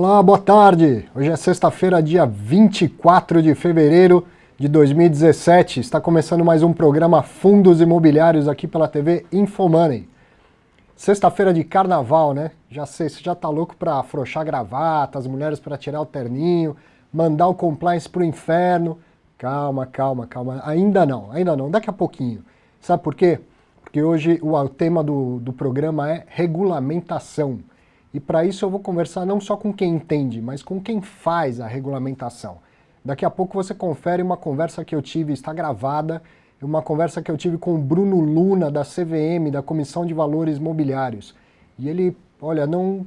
Olá, boa tarde! Hoje é sexta-feira, dia 24 de fevereiro de 2017. Está começando mais um programa Fundos Imobiliários aqui pela TV Infomoney. Sexta-feira de carnaval, né? Já sei, você já tá louco para afrouxar a gravata, as mulheres para tirar o terninho, mandar o compliance pro inferno. Calma. Ainda não, daqui a pouquinho. Sabe por quê? Porque hoje o tema do programa é regulamentação. E para isso eu vou conversar não só com quem entende, mas com quem faz a regulamentação. Daqui a pouco você confere uma conversa que eu tive, está gravada, uma conversa que eu tive com o Bruno Luna, da CVM, da Comissão de Valores Mobiliários. E ele, olha, não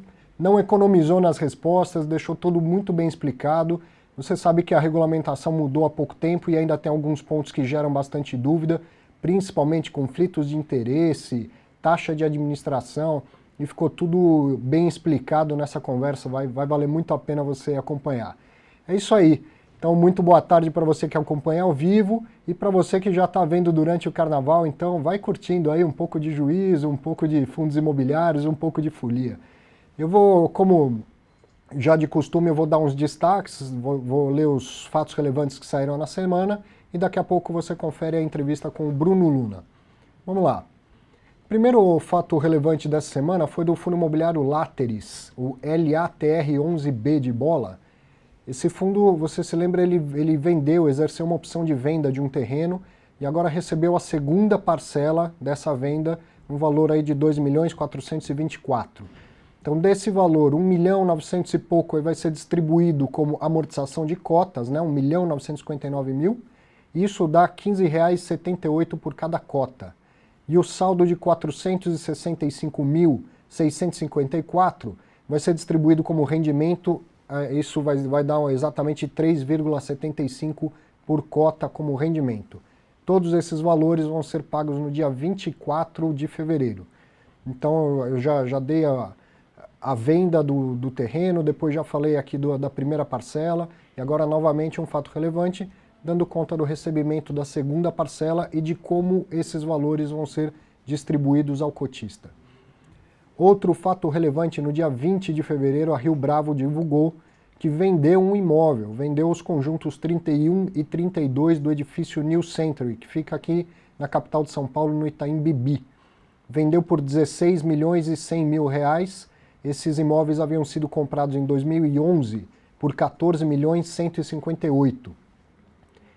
economizou nas respostas, deixou tudo muito bem explicado. Você sabe que a regulamentação mudou há pouco tempo e ainda tem alguns pontos que geram bastante dúvida, principalmente conflitos de interesse, taxa de administração, e ficou tudo bem explicado nessa conversa, vai valer muito a pena você acompanhar. É isso aí. Então, muito boa tarde para você que acompanha ao vivo e para você que já está vendo durante o carnaval, então vai curtindo aí um pouco de juízo, um pouco de fundos imobiliários, um pouco de folia. Eu vou, como já de costume, eu vou dar uns destaques, vou ler os fatos relevantes que saíram na semana e daqui a pouco você confere a entrevista com o Bruno Luna. Vamos lá. Primeiro fato relevante dessa semana foi do fundo imobiliário Lateris, o LATR11B de bola. Esse fundo, você se lembra, ele vendeu, exerceu uma opção de venda de um terreno e agora recebeu a segunda parcela dessa venda, um valor aí de 2.424.000. Então desse valor, 1.900.000 e pouco vai ser distribuído como amortização de cotas, né, 1.959.000, isso dá R$ 15,78 por cada cota. E o saldo de 465.654 vai ser distribuído como rendimento, isso vai dar exatamente 3,75 por cota como rendimento. Todos esses valores vão ser pagos no dia 24 de fevereiro. Então eu já dei a venda do terreno, depois já falei aqui da primeira parcela, e agora novamente um fato relevante, dando conta do recebimento da segunda parcela e de como esses valores vão ser distribuídos ao cotista. Outro fato relevante, no dia 20 de fevereiro, a Rio Bravo divulgou que vendeu um imóvel, vendeu os conjuntos 31 e 32 do edifício New Century, que fica aqui na capital de São Paulo, no Itaim Bibi. Vendeu por R$16.100.000, esses imóveis haviam sido comprados em 2011 por R$14.158.000.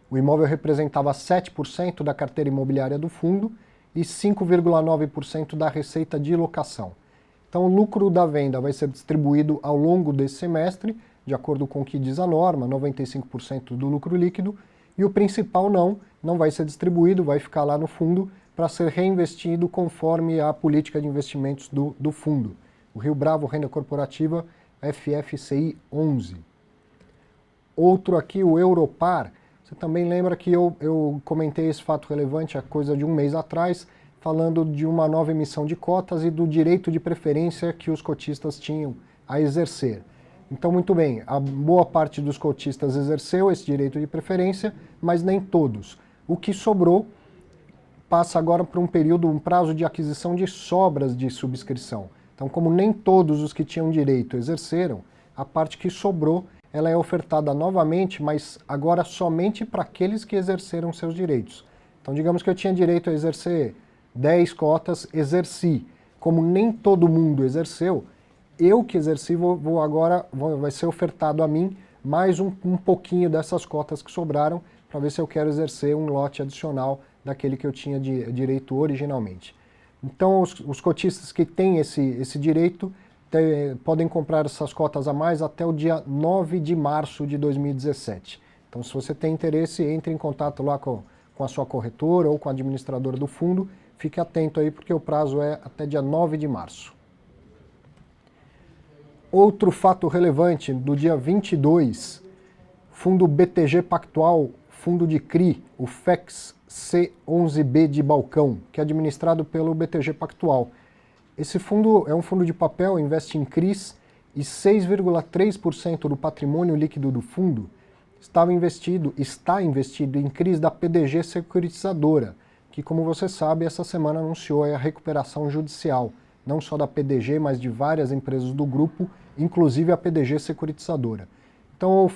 O imóvel representava 7% da carteira imobiliária do fundo e 5,9% da receita de locação. Então o lucro da venda vai ser distribuído ao longo desse semestre, de acordo com o que diz a norma, 95% do lucro líquido, e o principal não vai ser distribuído, vai ficar lá no fundo para ser reinvestido conforme a política de investimentos do fundo. O Rio Bravo Renda Corporativa FFCI 11. Outro aqui, o Europar. Você também lembra que eu comentei esse fato relevante há coisa de um mês atrás, falando de uma nova emissão de cotas e do direito de preferência que os cotistas tinham a exercer. Então, muito bem, a boa parte dos cotistas exerceu esse direito de preferência, mas nem todos. O que sobrou passa agora para um prazo de aquisição de sobras de subscrição. Então, como nem todos os que tinham direito exerceram, a parte que sobrou ela é ofertada novamente, mas agora somente para aqueles que exerceram seus direitos. Então, digamos que eu tinha direito a exercer 10 cotas, exerci. Como nem todo mundo exerceu, eu que exerci vai ser ofertado a mim mais um pouquinho dessas cotas que sobraram, para ver se eu quero exercer um lote adicional daquele que eu tinha direito originalmente. Então, os cotistas que têm esse direito podem comprar essas cotas a mais até o dia 9 de março de 2017. Então, se você tem interesse, entre em contato lá com a sua corretora ou com a administradora do fundo. Fique atento aí, porque o prazo é até dia 9 de março. Outro fato relevante, do dia 22, fundo BTG Pactual, fundo de CRI, o FEX C11B de Balcão, que é administrado pelo BTG Pactual. Esse fundo é um fundo de papel, investe em CRIs e 6,3% do patrimônio líquido do fundo está investido em CRIs da PDG Securitizadora, que, como você sabe, essa semana anunciou a recuperação judicial, não só da PDG, mas de várias empresas do grupo inclusive a PDG securitizadora. Então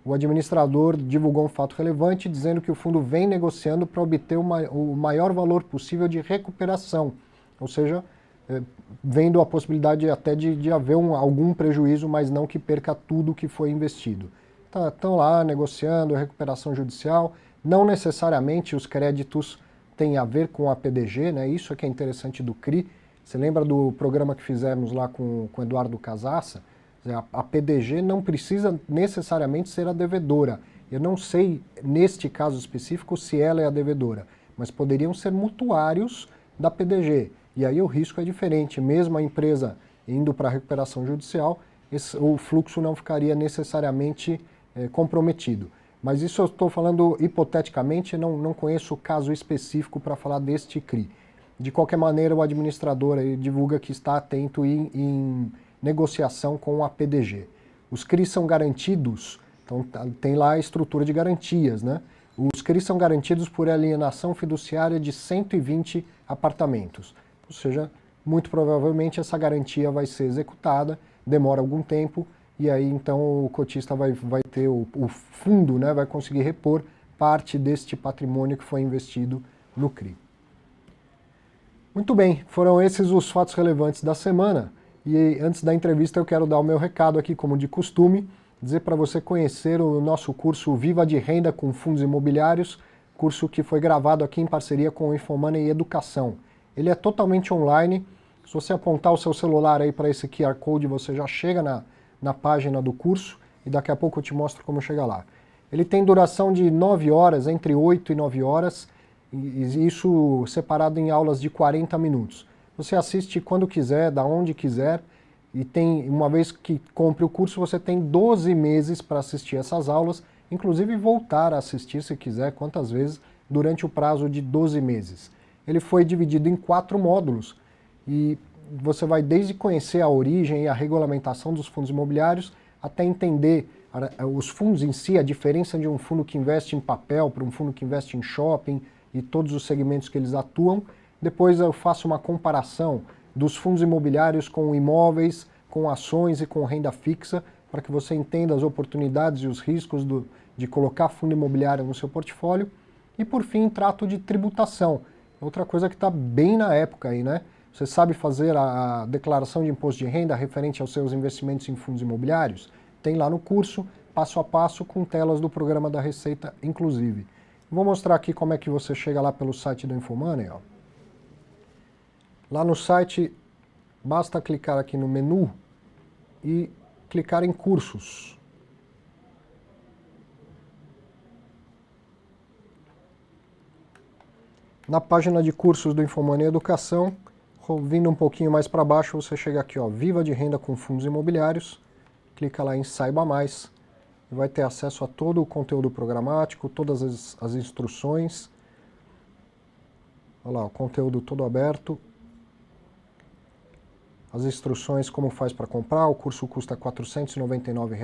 o administrador divulgou um fato relevante dizendo que o fundo vem negociando para obter o maior valor possível de recuperação, ou seja, vendo a possibilidade até de haver algum prejuízo, mas não que perca tudo que foi investido. Estão lá negociando a recuperação judicial, não necessariamente os créditos têm a ver com a PDG, né? Isso é que é interessante do CRI. Você lembra do programa que fizemos lá com o Eduardo Casassa? A PDG não precisa necessariamente ser a devedora. Eu não sei, neste caso específico, se ela é a devedora, mas poderiam ser mutuários da PDG. E aí o risco é diferente. Mesmo a empresa indo para a recuperação judicial, o fluxo não ficaria necessariamente comprometido. Mas isso eu estou falando hipoteticamente, não conheço o caso específico para falar deste CRI. De qualquer maneira, o administrador divulga que está atento em negociação com a PDG. Os CRIs são garantidos, então tem lá a estrutura de garantias, né? Os CRIs são garantidos por alienação fiduciária de 120 apartamentos. Ou seja, muito provavelmente essa garantia vai ser executada, demora algum tempo, e aí então o cotista vai ter o fundo, né, vai conseguir repor parte deste patrimônio que foi investido no CRI. Muito bem, foram esses os fatos relevantes da semana. E antes da entrevista eu quero dar o meu recado aqui, como de costume, dizer para você conhecer o nosso curso Viva de Renda com Fundos Imobiliários, curso que foi gravado aqui em parceria com o Infomoney e Educação. Ele é totalmente online. Se você apontar o seu celular aí para esse QR Code, você já chega na página do curso e daqui a pouco eu te mostro como chegar lá. Ele tem duração de 9 horas, entre 8 e 9 horas, e isso separado em aulas de 40 minutos. Você assiste quando quiser, da onde quiser, e uma vez que compre o curso, você tem 12 meses para assistir essas aulas, inclusive voltar a assistir se quiser, quantas vezes, durante o prazo de 12 meses. Ele foi dividido em 4 módulos, e você vai desde conhecer a origem e a regulamentação dos fundos imobiliários, até entender os fundos em si, a diferença de um fundo que investe em papel para um fundo que investe em shopping, e todos os segmentos que eles atuam. Depois eu faço uma comparação dos fundos imobiliários com imóveis, com ações e com renda fixa, para que você entenda as oportunidades e os riscos de colocar fundo imobiliário no seu portfólio. E por fim, trato de tributação, outra coisa que está bem na época aí, né? Você sabe fazer a declaração de imposto de renda referente aos seus investimentos em fundos imobiliários? Tem lá no curso, passo a passo, com telas do programa da Receita, inclusive. Vou mostrar aqui como é que você chega lá pelo site do Infomoney, ó. Lá no site, basta clicar aqui no menu e clicar em cursos. Na página de cursos do Infomoney Educação, vindo um pouquinho mais para baixo, você chega aqui, ó, Viva de Renda com Fundos Imobiliários, clica lá em Saiba Mais, e vai ter acesso a todo o conteúdo programático, todas as instruções. Olha lá, o conteúdo todo aberto. As instruções como faz para comprar, o curso custa R$ 499.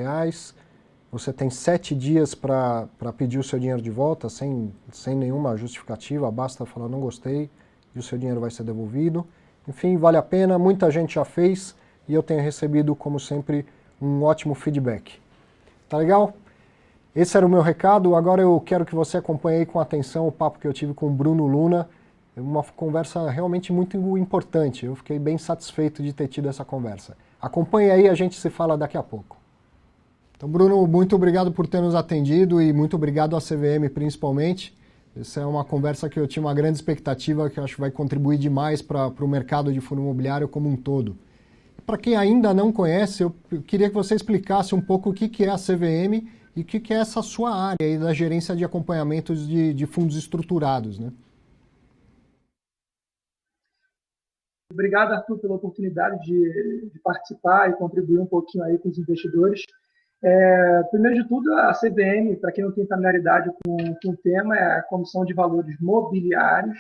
Você tem 7 dias para pedir o seu dinheiro de volta, sem nenhuma justificativa, basta falar não gostei e o seu dinheiro vai ser devolvido. Enfim, vale a pena, muita gente já fez e eu tenho recebido, como sempre, um ótimo feedback. Tá legal? Esse era o meu recado, agora eu quero que você acompanhe aí com atenção o papo que eu tive com o Bruno Luna. Uma conversa realmente muito importante. Eu fiquei bem satisfeito de ter tido essa conversa. Acompanhe aí, a gente se fala daqui a pouco. Então, Bruno, muito obrigado por ter nos atendido e muito obrigado à CVM principalmente. Essa é uma conversa que eu tinha uma grande expectativa, que eu acho que vai contribuir demais para o mercado de fundo imobiliário como um todo. Para quem ainda não conhece, eu queria que você explicasse um pouco o que é a CVM e o que é essa sua área aí da gerência de acompanhamentos de fundos estruturados, né? Obrigado, Arthur, pela oportunidade de participar e contribuir um pouquinho aí com os investidores. Primeiro de tudo, a CVM, para quem não tem familiaridade com o tema, é a Comissão de Valores Mobiliários.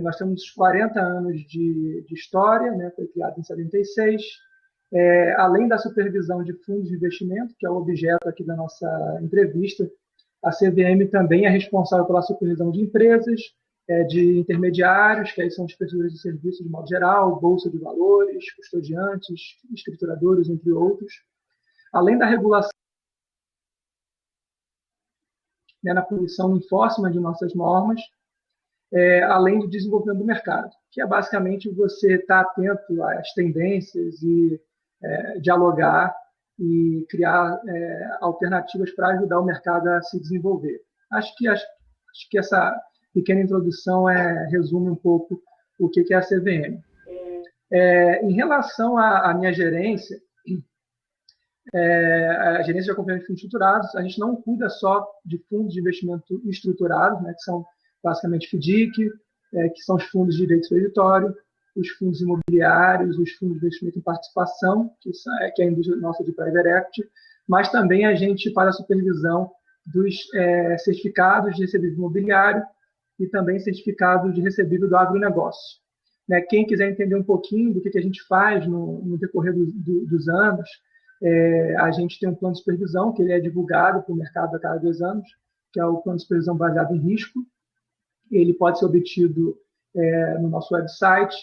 Nós temos 40 anos de história, né? Foi criado em 76. Além da supervisão de fundos de investimento, que é o objeto aqui da nossa entrevista, a CVM também é responsável pela supervisão de empresas, de intermediários, que aí são os prestadores de serviços de modo geral, bolsa de valores, custodiantes, escrituradores, entre outros. Além da regulação, né, na punição e enforcement de nossas normas, além do desenvolvimento do mercado, que é basicamente você estar atento às tendências e dialogar e criar alternativas para ajudar o mercado a se desenvolver. Acho que essa pequena introdução resume um pouco o que é a CVM. Em relação à minha gerência, a gerência de acompanhamento de fundos estruturados, a gente não cuida só de fundos de investimento estruturados, né, que são basicamente FDIC, que são os fundos de direito creditório, os fundos imobiliários, os fundos de investimento em participação, que é a indústria nossa de private equity, mas também a gente faz a supervisão dos certificados de recebível imobiliário e também certificados de recebível do agronegócio. Né, quem quiser entender um pouquinho do que a gente faz no decorrer dos anos, a gente tem um plano de supervisão, que ele é divulgado para o mercado a cada 2 anos, que é o plano de supervisão baseado em risco. Ele pode ser obtido no nosso website,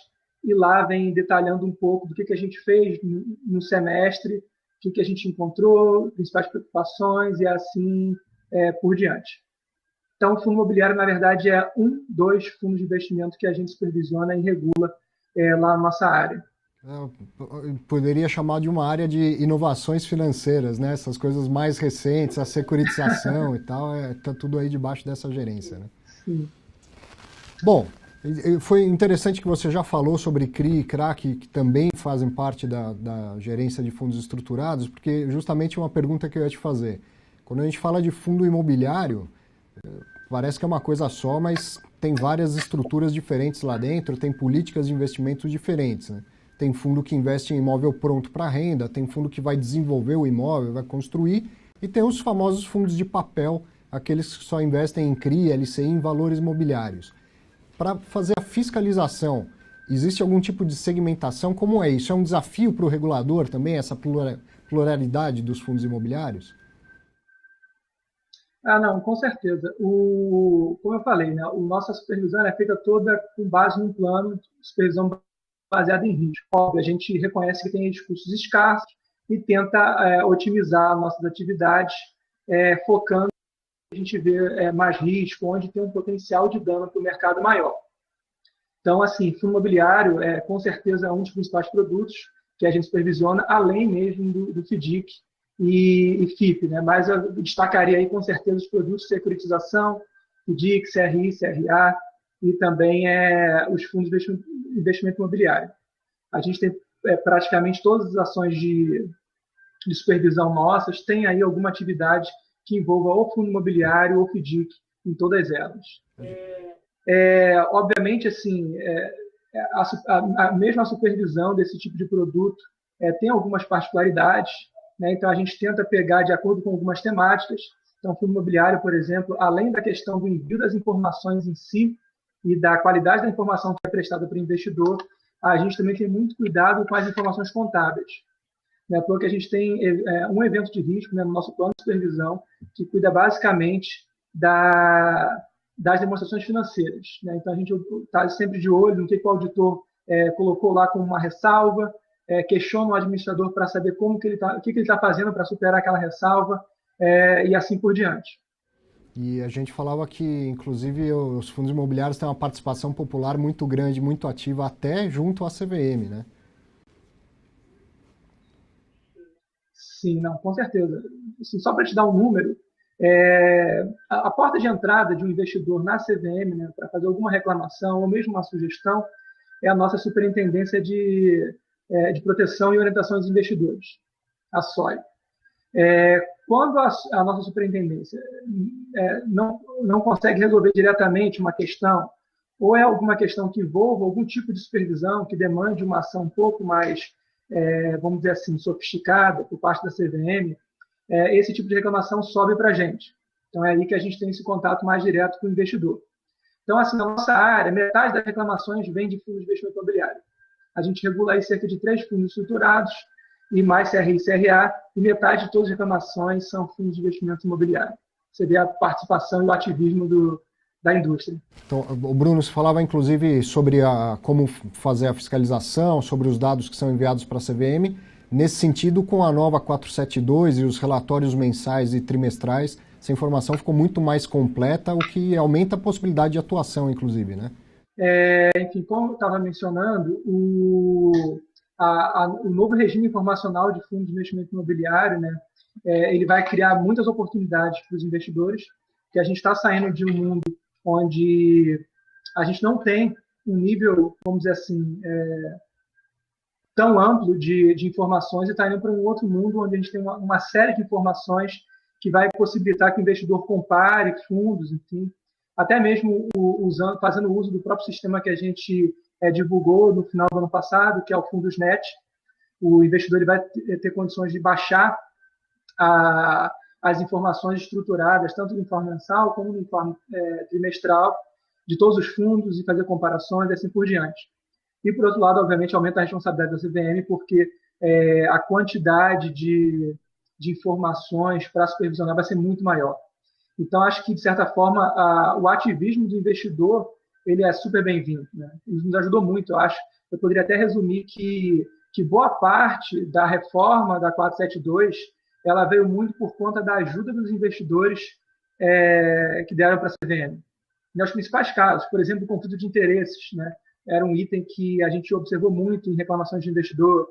e lá vem detalhando um pouco do que a gente fez no semestre, o que a gente encontrou, principais preocupações e assim por diante. Então, o fundo imobiliário, na verdade, é dos fundos de investimento que a gente supervisiona e regula lá na nossa área. Poderia chamar de uma área de inovações financeiras, né? Essas coisas mais recentes, a securitização e tal, está tudo aí debaixo dessa gerência, né? Sim. Bom, foi interessante que você já falou sobre CRI e CRA, que também fazem parte da gerência de fundos estruturados, porque justamente uma pergunta que eu ia te fazer. Quando a gente fala de fundo imobiliário, parece que é uma coisa só, mas tem várias estruturas diferentes lá dentro, tem políticas de investimento diferentes, né? Tem fundo que investe em imóvel pronto para renda, tem fundo que vai desenvolver o imóvel, vai construir, e tem os famosos fundos de papel, aqueles que só investem em CRI, LCI, em valores imobiliários. Para fazer a fiscalização, existe algum tipo de segmentação? Como é isso? É um desafio para o regulador também, essa pluralidade dos fundos imobiliários? Não, com certeza. Como eu falei, né, a nossa supervisão é feita toda com base num plano de supervisão baseado em risco. Óbvio, a gente reconhece que tem recursos escassos e tenta otimizar nossas atividades, focando a gente vê mais risco, onde tem um potencial de dano para o mercado maior. Então, assim, fundo imobiliário com certeza é um dos principais produtos que a gente supervisiona, além mesmo do FDIC e FIP, né? Mas eu destacaria aí com certeza os produtos de securitização, FDIC, CRI, CRA e também os fundos de investimento imobiliário. A gente tem praticamente todas as ações de supervisão nossas, tem aí alguma atividade que envolva ou fundo imobiliário ou FDIC em todas elas. Obviamente, assim, mesmo a supervisão desse tipo de produto tem algumas particularidades, né? Então a gente tenta pegar de acordo com algumas temáticas. Então, o fundo imobiliário, por exemplo, além da questão do envio das informações em si e da qualidade da informação que é prestada para o investidor, a gente também tem muito cuidado com as informações contábeis. Porque a gente tem um evento de risco, né, no nosso plano de supervisão, que cuida basicamente das demonstrações financeiras, né? Então, a gente está sempre de olho no que o auditor colocou lá como uma ressalva, questiona o administrador para saber o que ele está fazendo para superar aquela ressalva, e assim por diante. E a gente falava que, inclusive, os fundos imobiliários têm uma participação popular muito grande, muito ativa, até junto à CVM, né? Sim, não, com certeza. Assim, só para te dar um número, a porta de entrada de um investidor na CVM, né, para fazer alguma reclamação ou mesmo uma sugestão, é a nossa Superintendência de Proteção e Orientação dos Investidores, a SOI. Quando a nossa superintendência não consegue resolver diretamente uma questão, ou é alguma questão que envolva algum tipo de supervisão, que demande uma ação um pouco mais, vamos dizer assim, sofisticada por parte da CVM, esse tipo de reclamação sobe para a gente. Então, é aí que a gente tem esse contato mais direto com o investidor. Então, assim, na nossa área, metade das reclamações vem de fundos de investimento imobiliário. A gente regula aí cerca de 3 fundos estruturados, e mais CRI e CRA, e metade de todas as reclamações são fundos de investimento imobiliário. Você vê a participação e o ativismo da indústria. Então, o Bruno, você falava inclusive sobre como fazer a fiscalização, sobre os dados que são enviados para a CVM. Nesse sentido, com a nova 472 e os relatórios mensais e trimestrais, essa informação ficou muito mais completa, o que aumenta a possibilidade de atuação, inclusive, né? Enfim, como eu estava mencionando, o novo regime informacional de fundos de investimento imobiliário, né, ele vai criar muitas oportunidades para os investidores, que a gente está saindo de um mundo onde a gente não tem um nível, vamos dizer assim, tão amplo de informações e está indo para um outro mundo onde a gente tem uma série de informações que vai possibilitar que o investidor compare fundos, enfim, até mesmo fazendo uso do próprio sistema que a gente divulgou no final do ano passado, que é o Fundosnet. O investidor ele vai ter condições de baixar as informações estruturadas, tanto no informe mensal como no informe trimestral, de todos os fundos e fazer comparações e assim por diante. E, por outro lado, obviamente, aumenta a responsabilidade da CVM, porque a quantidade de informações para supervisionar vai ser muito maior. Então, acho que, de certa forma, o ativismo do investidor ele é super bem-vindo, né? Isso nos ajudou muito, eu acho. Eu poderia até resumir que boa parte da reforma da 472 ela veio muito por conta da ajuda dos investidores que deram para a CVM. Nos principais casos, por exemplo, o conflito de interesses, né? Era um item que a gente observou muito em reclamações de investidor,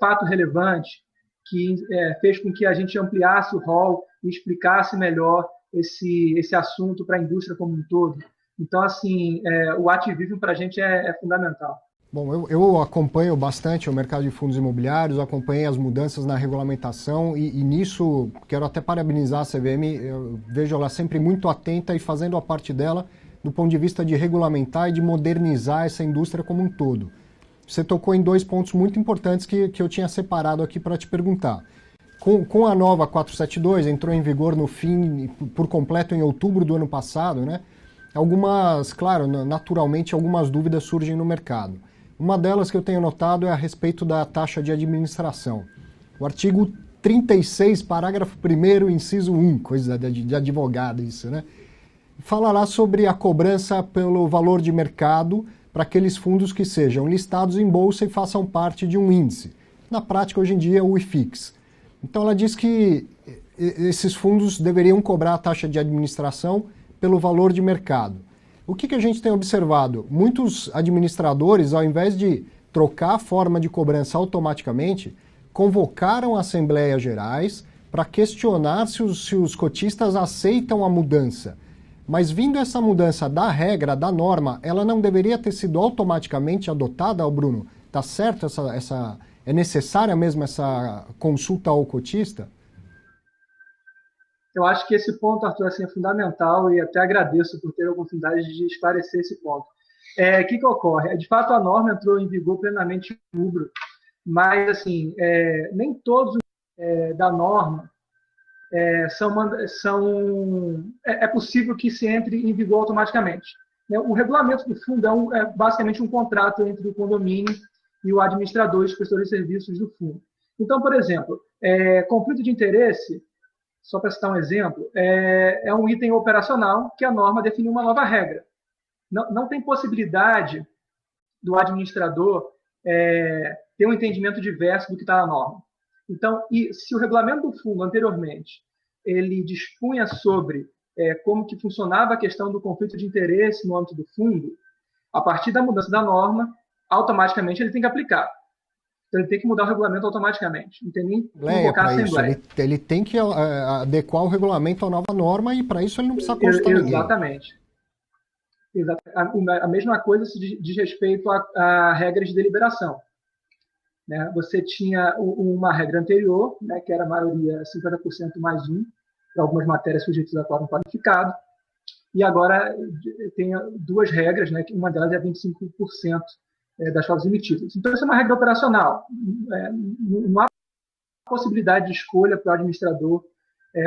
fato relevante, que fez com que a gente ampliasse o rol e explicasse melhor esse assunto para a indústria como um todo. Então, assim, o ativismo para a gente é fundamental. Bom, eu acompanho bastante o mercado de fundos imobiliários, acompanhei as mudanças na regulamentação e nisso quero até parabenizar a CVM, eu vejo ela sempre muito atenta e fazendo a parte dela do ponto de vista de regulamentar e de modernizar essa indústria como um todo. Você tocou em dois pontos muito importantes que eu tinha separado aqui para te perguntar. Com a nova 472, entrou em vigor no fim, por completo, em outubro do ano passado, né? Claro, naturalmente, algumas dúvidas surgem no mercado. Uma delas que eu tenho notado é a respeito da taxa de administração. O artigo 36, parágrafo 1º, inciso 1, coisa de advogado isso, né? Falará sobre a cobrança pelo valor de mercado para aqueles fundos que sejam listados em bolsa e façam parte de um índice. Na prática, hoje em dia, o IFIX. Então, ela diz que esses fundos deveriam cobrar a taxa de administração pelo valor de mercado. O que a gente tem observado? Muitos administradores, ao invés de trocar a forma de cobrança automaticamente, convocaram assembleias gerais para questionar se os cotistas aceitam a mudança. Mas vindo essa mudança da regra, da norma, ela não deveria ter sido automaticamente adotada, Bruno? Tá certo? É necessária mesmo essa consulta ao cotista? Eu acho que esse ponto, Arthur, assim, é fundamental e até agradeço por ter a oportunidade de esclarecer esse ponto. O que ocorre? De fato, a norma entrou em vigor plenamente em outubro, mas assim, nem todos da norma é possível que se entre em vigor automaticamente. O regulamento do fundo é basicamente um contrato entre o condomínio e o administrador e os prestadores de serviços do fundo. Então, por exemplo, conflito de interesse, só para citar um exemplo, é um item operacional que a norma definiu uma nova regra. Não tem possibilidade do administrador ter um entendimento diverso do que está na norma. Então, se o regulamento do fundo anteriormente ele dispunha sobre como que funcionava a questão do conflito de interesse no âmbito do fundo, a partir da mudança da norma, automaticamente ele tem que aplicar. Então, ele tem que mudar o regulamento automaticamente. Não tem nem convocar a Assembleia. Ele tem que adequar o regulamento à nova norma e, para isso, ele não precisa consultar ninguém. Exatamente. A mesma coisa se diz respeito a regras de deliberação. Né? Você tinha uma regra anterior, né, que era a maioria 50% mais 1, para algumas matérias sujeitas a quórum qualificado, e agora tem duas regras, né, que uma delas é 25% das cotas emitidas. Então, isso é uma regra operacional. Não há possibilidade de escolha para o administrador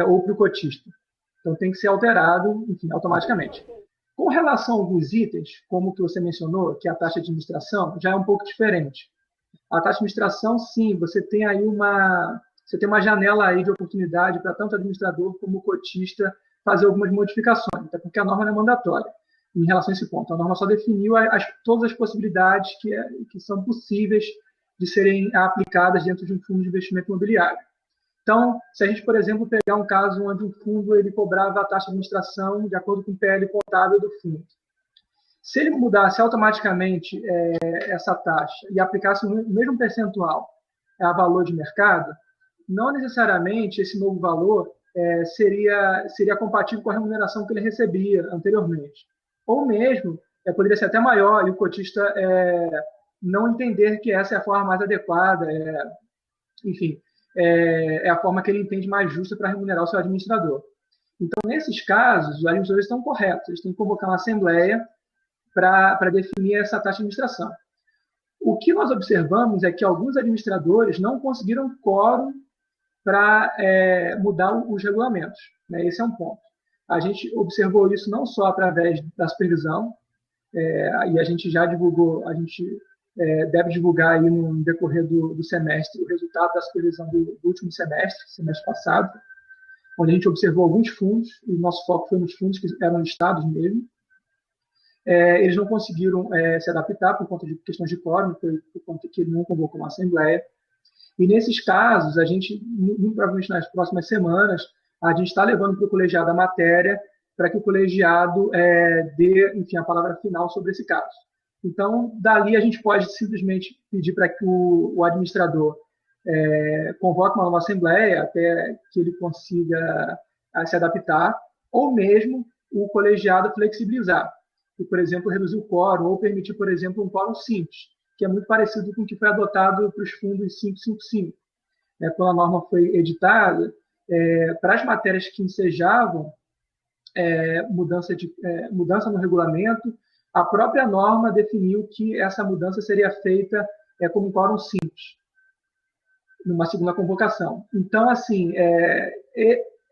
ou para o cotista. Então, tem que ser alterado, enfim, automaticamente. Com relação a alguns itens, como que você mencionou, que é a taxa de administração, já é um pouco diferente. A taxa de administração, sim, você tem aí uma janela aí de oportunidade para tanto o administrador como o cotista fazer algumas modificações, até porque a norma não é mandatória em relação a esse ponto. A norma só definiu todas as possibilidades que são possíveis de serem aplicadas dentro de um fundo de investimento imobiliário. Então, se a gente, por exemplo, pegar um caso onde um fundo ele cobrava a taxa de administração de acordo com o PL contábil do fundo, se ele mudasse automaticamente essa taxa e aplicasse o mesmo percentual a valor de mercado, não necessariamente esse novo valor seria compatível com a remuneração que ele recebia anteriormente. Ou mesmo, poderia ser até maior e o cotista não entender que essa é a forma mais adequada, enfim, é a forma que ele entende mais justa para remunerar o seu administrador. Então, nesses casos, os administradores estão corretos, eles têm que convocar uma assembleia para definir essa taxa de administração. O que nós observamos é que alguns administradores não conseguiram quórum para mudar os regulamentos, né? Esse é um ponto. A gente observou isso não só através da supervisão, e a gente já divulgou, a gente deve divulgar aí no decorrer do semestre o resultado da supervisão do último semestre passado, onde a gente observou alguns fundos, e o nosso foco foi nos fundos que eram listados mesmo. Eles não conseguiram se adaptar por conta de questões de quórum, por conta que ele não convocou uma assembleia. E nesses casos, a gente, muito provavelmente nas próximas semanas, a gente está levando para o colegiado a matéria para que o colegiado dê, enfim, a palavra final sobre esse caso. Então, dali a gente pode simplesmente pedir para que o administrador convoque uma nova assembleia até que ele consiga se adaptar, ou mesmo o colegiado flexibilizar, e, por exemplo, reduzir o quórum, ou permitir, por exemplo, um quórum simples, que é muito parecido com o que foi adotado para os fundos 555. Quando a norma foi editada, para as matérias que ensejavam mudança no regulamento, a própria norma definiu que essa mudança seria feita como um quórum simples, numa segunda convocação. Então, assim,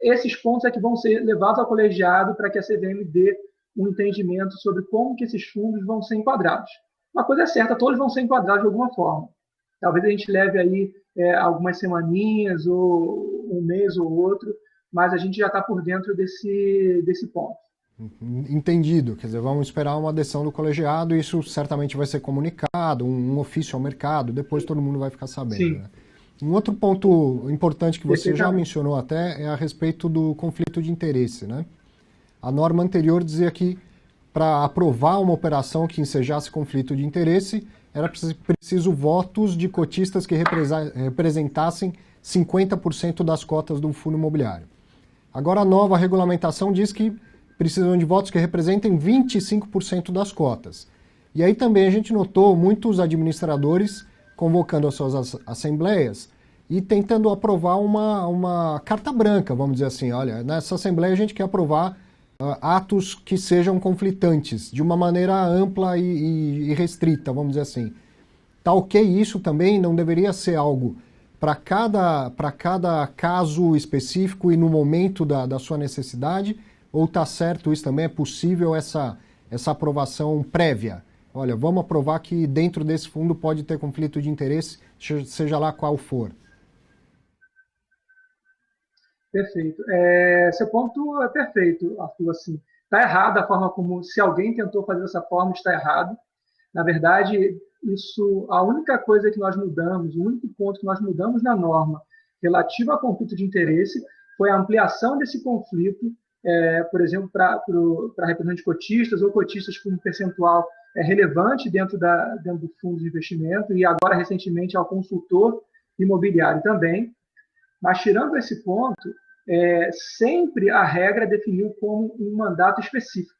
esses pontos que vão ser levados ao colegiado para que a CVM dê um entendimento sobre como que esses fundos vão ser enquadrados. Uma coisa é certa, todos vão ser enquadrados de alguma forma. Talvez a gente leve aí algumas semaninhas, ou um mês ou outro, mas a gente já está por dentro desse ponto. Entendido. Quer dizer, vamos esperar uma adesão do colegiado e isso certamente vai ser comunicado, um ofício ao mercado, depois todo mundo vai ficar sabendo. Sim. Né? Um outro ponto importante que você já mencionou até é a respeito do conflito de interesse, né? A norma anterior dizia que para aprovar uma operação que ensejasse conflito de interesse, era preciso votos de cotistas que representassem 50% das cotas do fundo imobiliário. Agora a nova regulamentação diz que precisam de votos que representem 25% das cotas. E aí também a gente notou muitos administradores convocando as suas assembleias e tentando aprovar uma carta branca, vamos dizer assim. Olha, nessa assembleia a gente quer aprovar atos que sejam conflitantes, de uma maneira ampla e restrita, vamos dizer assim. Tá ok isso também? Não deveria ser algo para cada caso específico e no momento da sua necessidade? Ou tá certo isso também? É possível essa aprovação prévia? Olha, vamos aprovar que dentro desse fundo pode ter conflito de interesse, seja lá qual for. Perfeito. Seu ponto é perfeito, Arthur. Assim, está errado a forma como, se alguém tentou fazer dessa forma, está errado. Na verdade, a única coisa que nós mudamos, o único ponto que nós mudamos na norma relativo a conflito de interesse foi a ampliação desse conflito, por exemplo, para representantes cotistas ou cotistas com um percentual relevante dentro do fundo de investimento e agora, recentemente, ao consultor imobiliário também. Mas, tirando esse ponto, sempre a regra definiu como um mandato específico.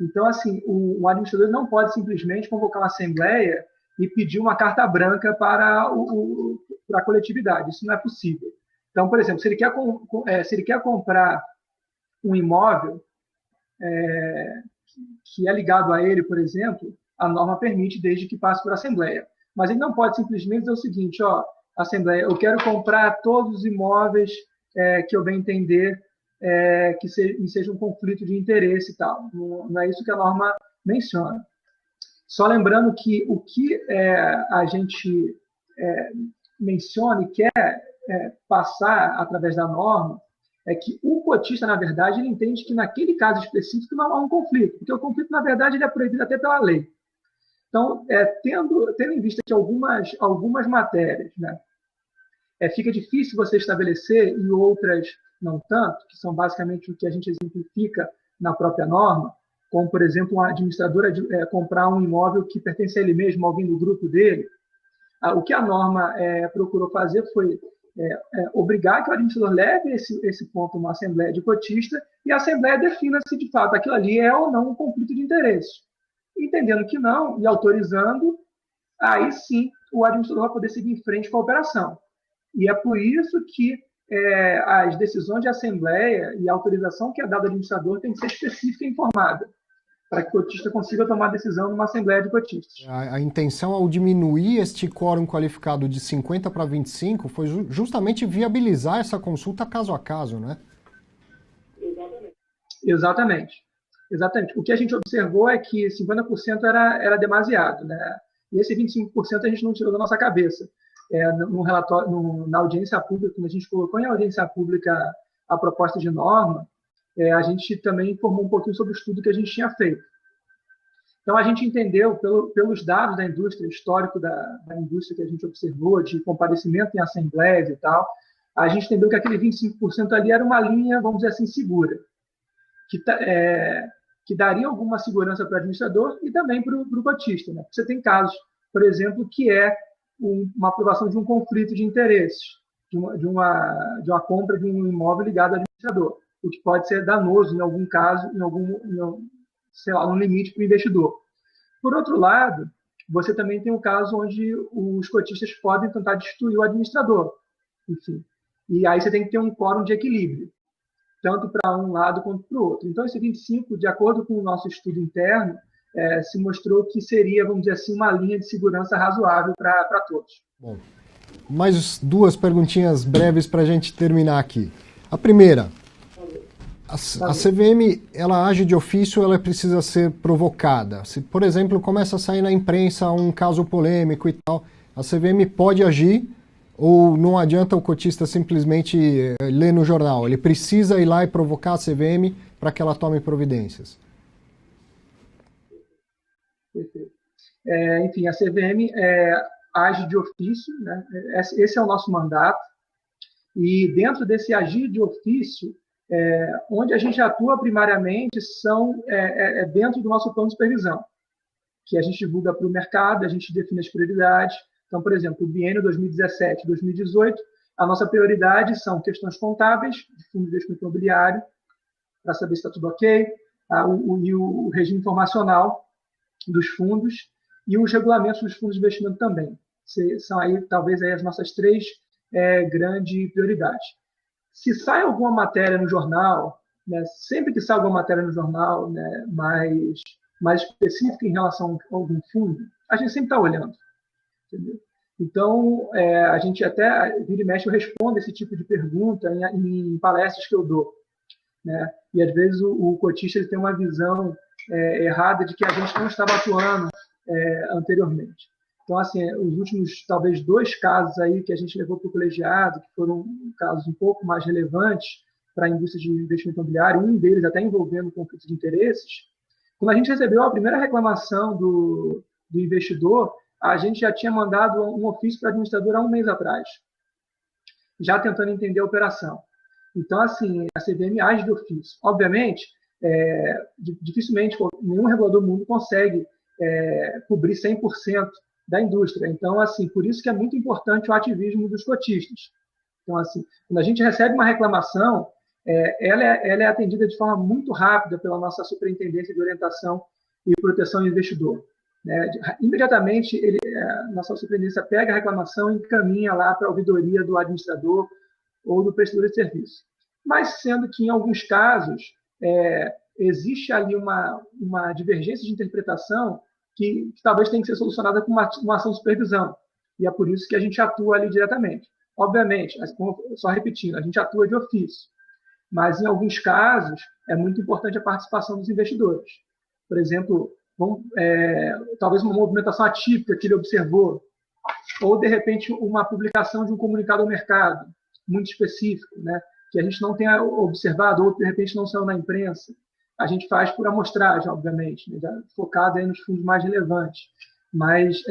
Então, assim, o administrador não pode simplesmente convocar uma assembleia e pedir uma carta branca para a coletividade. Isso não é possível. Então, por exemplo, se ele quer comprar um imóvel que é ligado a ele, por exemplo, a norma permite desde que passe por assembleia. Mas ele não pode simplesmente dizer o seguinte, assembleia, eu quero comprar todos os imóveis que eu bem entender que seja um conflito de interesse e tal. Não é isso que a norma menciona. Só lembrando que o que a gente menciona e quer passar através da norma é que o cotista, na verdade, ele entende que naquele caso específico não há um conflito, porque o conflito, na verdade, ele é proibido até pela lei. Então, tendo em vista que algumas matérias, né, fica difícil você estabelecer e outras não tanto, que são basicamente o que a gente exemplifica na própria norma, como, por exemplo, um administrador comprar um imóvel que pertence a ele mesmo, alguém do grupo dele. O que a norma procurou fazer foi obrigar que o administrador leve esse ponto numa assembleia de cotista e a assembleia defina se, de fato, aquilo ali é ou não um conflito de interesses. Entendendo que não e autorizando, aí sim o administrador vai poder seguir em frente com a operação. E é por isso que as decisões de assembleia e a autorização que é dada ao administrador tem que ser específica e informada, para que o cotista consiga tomar decisão numa assembleia de cotistas. A intenção ao diminuir este quórum qualificado de 50 para 25 foi justamente viabilizar essa consulta caso a caso, né? Exatamente. O que a gente observou é que 50% era demasiado, né? E esse 25% a gente não tirou da nossa cabeça. No relatório, na audiência pública, quando a gente colocou em audiência pública a proposta de norma, a gente também informou um pouquinho sobre o estudo que a gente tinha feito. Então, a gente entendeu, pelos dados da indústria, histórico da indústria que a gente observou, de comparecimento em assembleias e tal, a gente entendeu que aquele 25% ali era uma linha, vamos dizer assim, segura, que daria alguma segurança para o administrador e também para o cotista. Né? Você tem casos, por exemplo, que uma aprovação de um conflito de interesses, de uma compra de um imóvel ligado ao administrador, o que pode ser danoso em algum caso, no limite para o investidor. Por outro lado, você também tem um caso onde os cotistas podem tentar destruir o administrador. Enfim. E aí você tem que ter um quórum de equilíbrio, tanto para um lado quanto para o outro. Então, esse 25, de acordo com o nosso estudo interno, se mostrou que seria, vamos dizer assim, uma linha de segurança razoável para todos. Bom, mais duas perguntinhas breves para a gente terminar aqui. A primeira, a CVM, ela age de ofício, ela precisa ser provocada. Se, por exemplo, começa a sair na imprensa um caso polêmico e tal, a CVM pode agir ou não adianta o cotista simplesmente ler no jornal? Ele precisa ir lá e provocar a CVM para que ela tome providências. Perfeito. Enfim, a CVM age de ofício, né? Esse é o nosso mandato, e dentro desse agir de ofício, onde a gente atua primariamente dentro do nosso plano de supervisão, que a gente divulga para o mercado, a gente define as prioridades. Então, por exemplo, o biênio 2017-2018, a nossa prioridade são questões contábeis de fundo de investimento imobiliário, para saber se está tudo ok, e o regime informacional dos fundos e os regulamentos dos fundos de investimento também. São aí, talvez, as nossas três grandes prioridades. Se sai alguma matéria no jornal, né, sempre que sai alguma matéria no jornal, né, mais específica em relação a algum fundo, a gente sempre está olhando. Entendeu? Então, a gente até, vira e mexe, eu respondo esse tipo de pergunta em palestras que eu dou. Né? E, às vezes, o cotista ele tem uma visão errada de que a gente não estava atuando anteriormente. Então, assim, os últimos, talvez, 2 casos aí que a gente levou para o colegiado, que foram casos um pouco mais relevantes para a indústria de investimento imobiliário, um deles até envolvendo conflito de interesses, quando a gente recebeu a primeira reclamação do investidor, a gente já tinha mandado um ofício para a administradora há um mês atrás, já tentando entender a operação. Então, assim, a CVM age de ofício. Obviamente, dificilmente nenhum regulador do mundo consegue cobrir 100% da indústria. Então, assim, por isso que é muito importante o ativismo dos cotistas. Então, assim, quando a gente recebe uma reclamação, ela é atendida de forma muito rápida pela nossa Superintendência de Orientação e Proteção do Investidor. Né? Imediatamente, nossa Superintendência pega a reclamação e encaminha lá para a ouvidoria do administrador ou do prestador de serviço. Mas, sendo que, em alguns casos, existe ali uma divergência de interpretação que talvez tenha que ser solucionada com uma ação de supervisão. E é por isso que a gente atua ali diretamente. Obviamente, só repetindo, a gente atua de ofício. Mas, em alguns casos, é muito importante a participação dos investidores. Por exemplo, talvez uma movimentação atípica que ele observou, ou, de repente, uma publicação de um comunicado ao mercado, muito específico, né, que a gente não tenha observado ou de repente não saiu na imprensa, a gente faz por amostragem, obviamente, né, focado aí nos fundos mais relevantes. Mas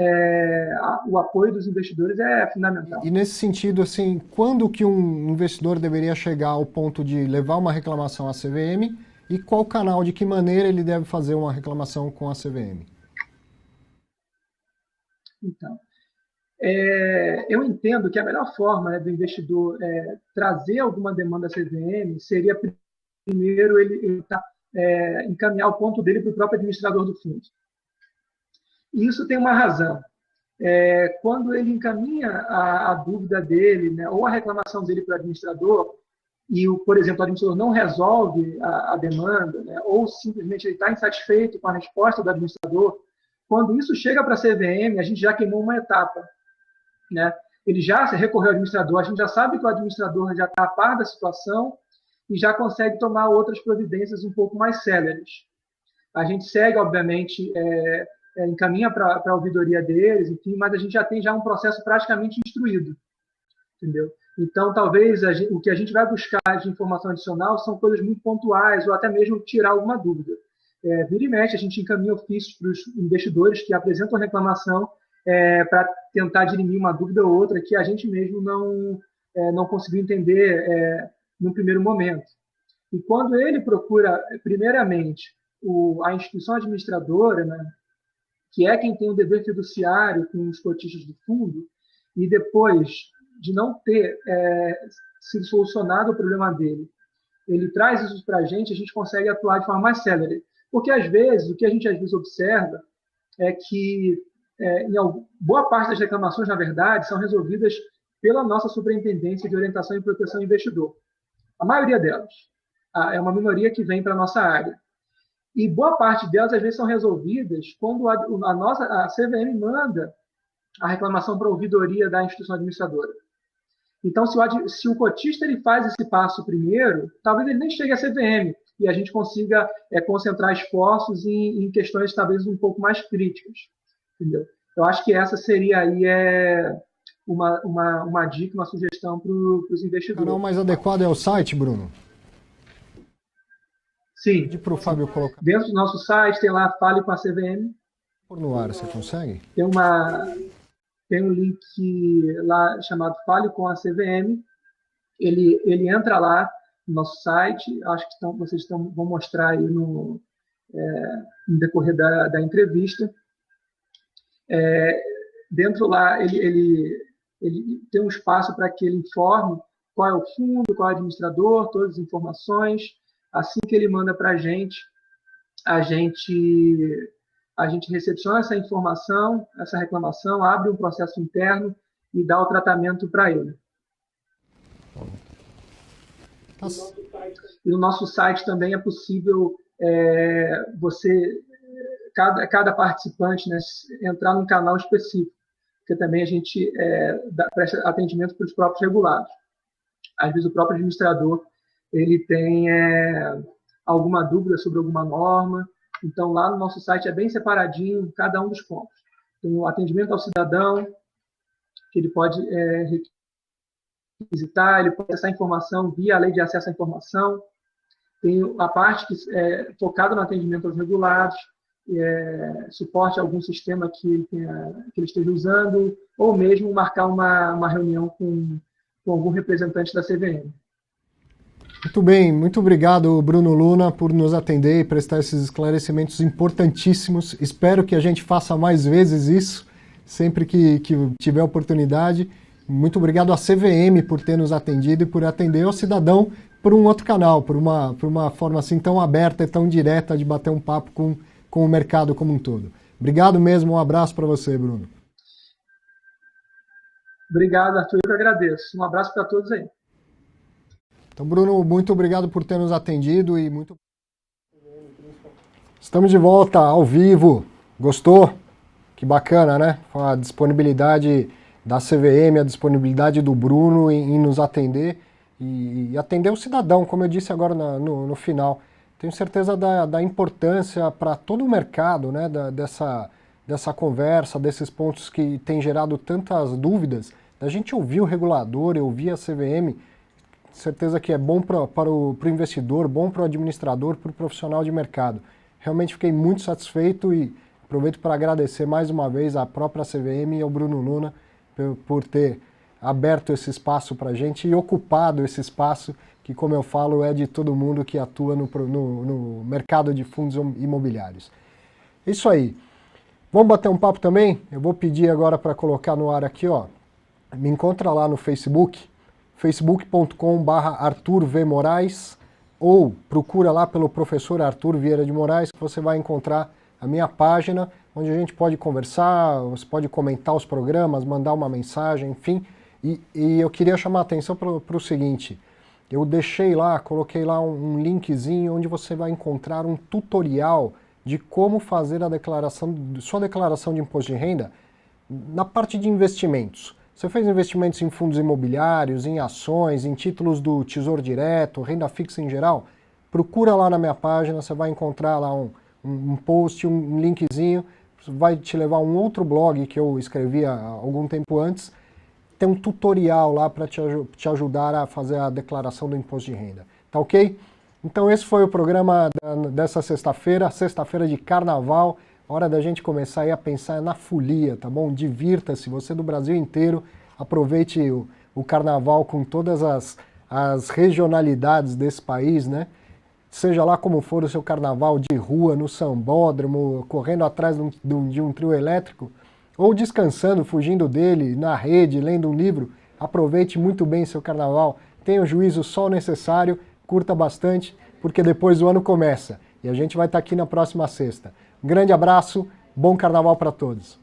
o apoio dos investidores é fundamental. E nesse sentido, assim, quando que um investidor deveria chegar ao ponto de levar uma reclamação à CVM e qual canal, de que maneira ele deve fazer uma reclamação com a CVM? Então, eu entendo que a melhor forma, né, do investidor trazer alguma demanda à CVM seria primeiro ele encaminhar o ponto dele para o próprio administrador do fundo. E isso tem uma razão. Quando ele encaminha a dúvida dele, né, ou a reclamação dele para o administrador, e, por exemplo, o administrador não resolve a demanda, né, ou simplesmente ele está insatisfeito com a resposta do administrador, quando isso chega para a CVM, a gente já queimou uma etapa. Né? Ele já recorreu ao administrador, a gente já sabe que o administrador já está a par da situação e já consegue tomar outras providências um pouco mais céleres. A gente segue, obviamente, encaminha para a ouvidoria deles, enfim, mas a gente já tem um processo praticamente instruído, entendeu? Então, talvez o que a gente vai buscar de informação adicional são coisas muito pontuais ou até mesmo tirar alguma dúvida. Vira e mexe, a gente encaminha ofícios para os investidores que apresentam reclamação para tentar dirimir uma dúvida ou outra que a gente mesmo não conseguiu entender no primeiro momento. E quando ele procura, primeiramente, a instituição administradora, né, que é quem tem o dever fiduciário com os cotistas do fundo, e depois de não ter sido solucionado o problema dele, ele traz isso para a gente consegue atuar de forma mais célere. Porque, às vezes, o que a gente às vezes observa é que boa parte das reclamações, na verdade, são resolvidas pela nossa Superintendência de Orientação e Proteção do Investidor. A maioria delas. É uma minoria que vem para a nossa área. E boa parte delas, às vezes, são resolvidas quando a CVM manda a reclamação para a ouvidoria da instituição administradora. Então, se o cotista ele faz esse passo primeiro, talvez ele nem chegue à CVM e a gente consiga concentrar esforços em questões talvez um pouco mais críticas. Entendeu? Eu acho que essa seria aí uma dica, uma sugestão para os investidores. O canal mais adequado é o site, Bruno? Sim. Pede para o Fábio colocar. Dentro do nosso site tem lá Fale com a CVM. Por no ar, você consegue? Tem um link lá chamado Fale com a CVM. Ele entra lá no nosso site. Acho que vocês vão mostrar aí no decorrer da entrevista. Dentro lá ele tem um espaço para que ele informe qual é o fundo, qual é o administrador, todas as informações. Assim que ele manda para a gente recepciona essa informação, essa reclamação, abre um processo interno e dá o tratamento para ele. E no nosso site também é possível cada participante, né, entrar num canal específico, porque também a gente presta atendimento para os próprios regulados. Às vezes o próprio administrador ele tem alguma dúvida sobre alguma norma, então lá no nosso site é bem separadinho cada um dos pontos. Tem o atendimento ao cidadão, que ele pode requisitar, ele pode acessar informação via a lei de acesso à informação. Tem a parte que é focada no atendimento aos regulados, suporte a algum sistema que ele esteja usando, ou mesmo marcar uma reunião com algum representante da CVM. Muito bem, muito obrigado, Bruno Luna, por nos atender e prestar esses esclarecimentos importantíssimos. Espero que a gente faça mais vezes isso, sempre que tiver oportunidade. Muito obrigado à CVM por ter nos atendido e por atender ao cidadão por um outro canal, por uma forma assim tão aberta e tão direta de bater um papo com o mercado como um todo. Obrigado mesmo, um abraço para você, Bruno. Obrigado, Arthur, eu que agradeço. Um abraço para todos aí. Então, Bruno, muito obrigado por ter nos atendido e muito... Estamos de volta ao vivo. Gostou? Que bacana, né? A disponibilidade da CVM, a disponibilidade do Bruno em nos atender e atender o cidadão, como eu disse agora no final. Tenho certeza da importância para todo o mercado, né? Dessa conversa, desses pontos que tem gerado tantas dúvidas, da gente ouvir o regulador e ouvir a CVM, certeza que é bom para o investidor, bom para o administrador, para o profissional de mercado. Realmente fiquei muito satisfeito e aproveito para agradecer mais uma vez à própria CVM e ao Bruno Luna por ter aberto esse espaço para a gente e ocupado esse espaço que, como eu falo, é de todo mundo que atua no mercado de fundos imobiliários. Isso aí. Vamos bater um papo também? Eu vou pedir agora para colocar no ar aqui, ó. Me encontra lá no Facebook, facebook.com/Arthur V. Moraes, ou procura lá pelo professor Arthur Vieira de Moraes, que você vai encontrar a minha página, onde a gente pode conversar, você pode comentar os programas, mandar uma mensagem, enfim. E eu queria chamar a atenção para o seguinte, eu deixei lá, coloquei lá um linkzinho onde você vai encontrar um tutorial de como fazer sua declaração de imposto de renda na parte de investimentos. Você fez investimentos em fundos imobiliários, em ações, em títulos do Tesouro Direto, renda fixa em geral? Procura lá na minha página, você vai encontrar lá um post, um linkzinho, vai te levar a um outro blog que eu escrevi há algum tempo antes. Tem um tutorial lá para te ajudar a fazer a declaração do imposto de renda. Tá ok? Então esse foi o programa dessa sexta-feira de carnaval. Hora da gente começar aí a pensar na folia, tá bom? Divirta-se, você do Brasil inteiro, aproveite o carnaval com todas as regionalidades desse país, né? Seja lá como for o seu carnaval de rua, no sambódromo, correndo atrás de um trio elétrico, ou descansando, fugindo dele, na rede, lendo um livro, aproveite muito bem seu carnaval, tenha o juízo só o necessário, curta bastante, porque depois o ano começa, e a gente vai estar aqui na próxima sexta. Um grande abraço, bom carnaval para todos.